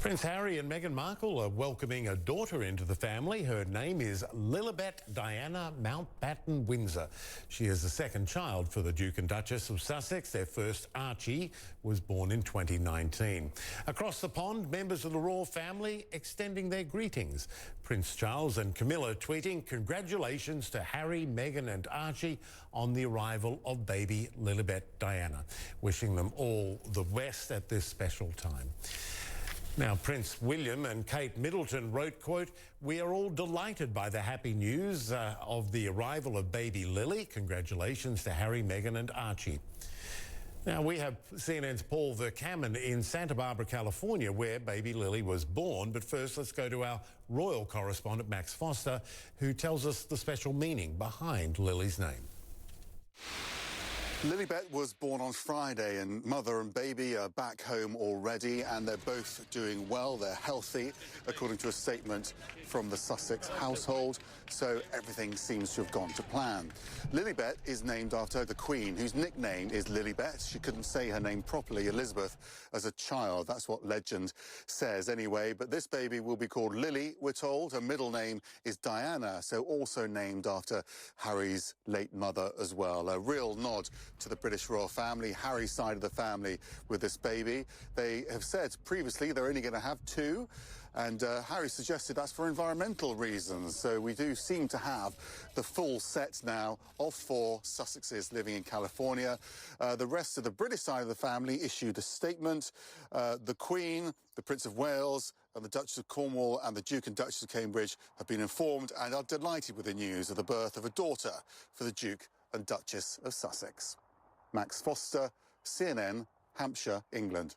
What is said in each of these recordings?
Prince Harry and Meghan Markle are welcoming a daughter into the family. Her name is Lilibet Diana Mountbatten Windsor. She is the second child for the Duke and Duchess of Sussex. Their first, Archie, was born in 2019. Across the pond, members of the royal family extending their greetings. Prince Charles and Camilla tweeting congratulations to Harry, Meghan and Archie on the arrival of baby Lilibet Diana, wishing them all the best at this special time. Now, Prince William and Kate Middleton wrote, quote, "We are all delighted by the happy news of the arrival of baby Lily. Congratulations to Harry, Meghan and Archie." Now, we have CNN's Paul Vercammon in Santa Barbara, California, where baby Lily was born. But first, let's go to our royal correspondent, Max Foster, who tells us the special meaning behind Lily's name. Lilibet was born on Friday, and mother and baby are back home already, and they're both doing well. They're healthy, according to a statement from the Sussex household, so everything seems to have gone to plan. Lilibet is named after the Queen, whose nickname is Lilibet. She couldn't say her name properly, Elizabeth, as a child. That's what legend says anyway. But this baby will be called Lily, we're told. Her middle name is Diana, so also named after Harry's late mother as well. A real nod to the British royal family, Harry's side of the family with this baby. They have said previously they're only going to have two, and Harry suggested that's for environmental reasons. So we do seem to have the full set now of 4 Sussexes living in California. The rest of the British side of the family issued a statement. The Queen, the Prince of Wales, and the Duchess of Cornwall and the Duke and Duchess of Cambridge have been informed and are delighted with the news of the birth of a daughter for the Duke and Duchess of Sussex. Max Foster, CNN, Hampshire, England.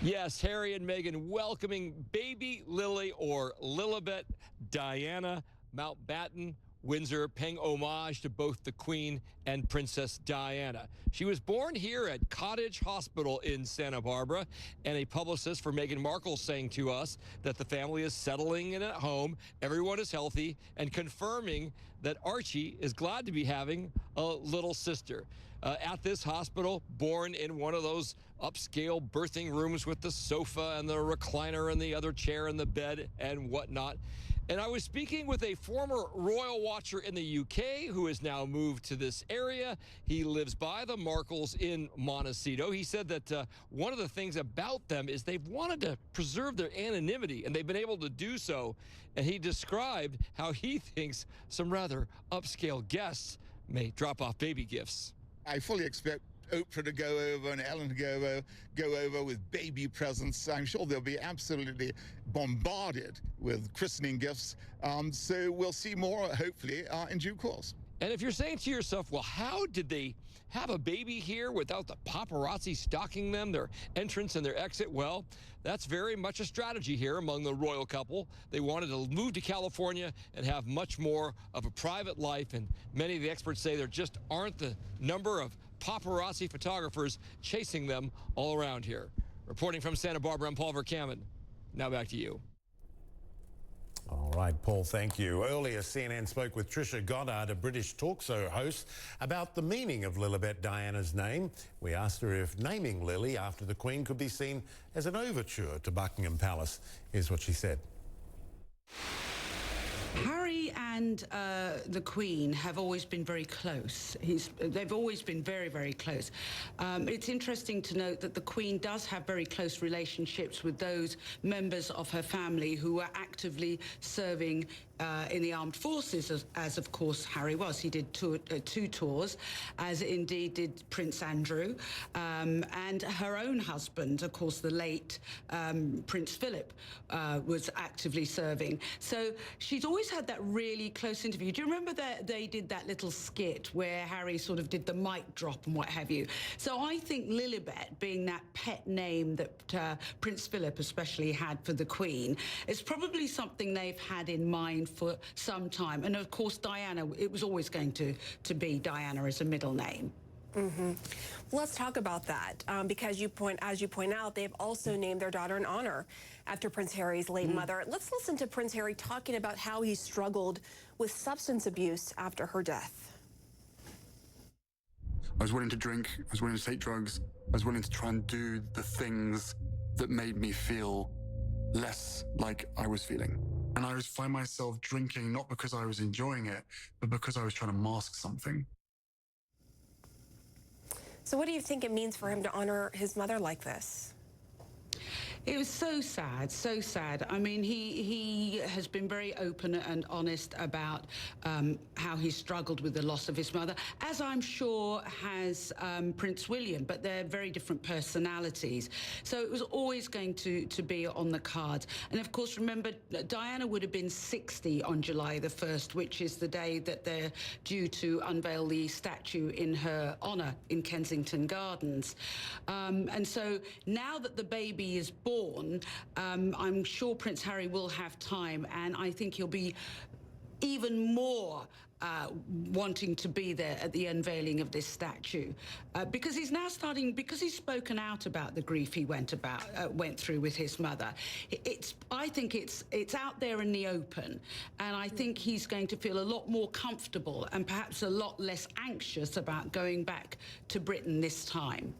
Yes, Harry and Meghan welcoming baby Lily, or Lilibet Diana Mountbatten Windsor, paying homage to both the Queen and Princess Diana. She was born here at Cottage Hospital in Santa Barbara, and a publicist for Meghan Markle saying to us that the family is settling in at home, everyone is healthy, and confirming that Archie is glad to be having a little sister. At this hospital, born in one of those upscale birthing rooms with the sofa and the recliner and the other chair and the bed and whatnot. And I was speaking with a former royal watcher in the UK who has now moved to this area. He lives by the Markles in Montecito. He said that one of the things about them is they've wanted to preserve their anonymity, and they've been able to do so. And he described how he thinks some rather upscale guests may drop off baby gifts. I fully expect Oprah to go over and Ellen to go over with baby presents. I'm sure they'll be absolutely bombarded with christening gifts. So we'll see more, hopefully, in due course. And if you're saying to yourself, well, how did they have a baby here without the paparazzi stalking them, their entrance and their exit? Well, that's very much a strategy here among the royal couple. They wanted to move to California and have much more of a private life, and many of the experts say there just aren't the number of paparazzi photographers chasing them all around here. Reporting from Santa Barbara, I'm Paul Vercammon. Now back to you. All right, Paul, thank you. Earlier, CNN spoke with Trisha Goddard, a British talk show host, about the meaning of Lilibet Diana's name. We asked her if naming Lily after the Queen could be seen as an overture to Buckingham Palace. Here's what she said. Harry and the Queen have always been very close. They've always been very, very close. It's interesting to note that the Queen does have very close relationships with those members of her family who are actively serving in the armed forces, as of course Harry was. He did two tours, as indeed did Prince Andrew, and her own husband, of course, the late Prince Philip, was actively serving. So she's always had that really close interview. Do you remember that they did that little skit where Harry sort of did the mic drop and what have you? So I think Lilibet, being that pet name that Prince Philip especially had for the Queen, is probably something they've had in mind for some time. And of course, Diana, it was always going to be Diana as a middle name. Mm-hmm. Well, let's talk about that because as you point out, they've also named their daughter in honor after Prince Harry's late mother. Let's listen to Prince Harry talking about how he struggled with substance abuse after her death. I was willing to drink, I was willing to take drugs, I was willing to try and do the things that made me feel less like I was feeling. And I would find myself drinking not because I was enjoying it, but because I was trying to mask something. So what do you think it means for him to honor his mother like this? It was so sad, so sad. I mean, he has been very open and honest about how he struggled with the loss of his mother, as I'm sure has Prince William, but they're very different personalities. So it was always going to be on the cards. And of course, remember, Diana would have been 60 on July the 1st, which is the day that they're due to unveil the statue in her honour in Kensington Gardens. And so now that the baby is born, I'm sure Prince Harry will have time, and I think he'll be even more wanting to be there at the unveiling of this statue, because he's now starting, because he's spoken out about the grief he went through with his mother. I think it's out there in the open, and I think he's going to feel a lot more comfortable and perhaps a lot less anxious about going back to Britain this time.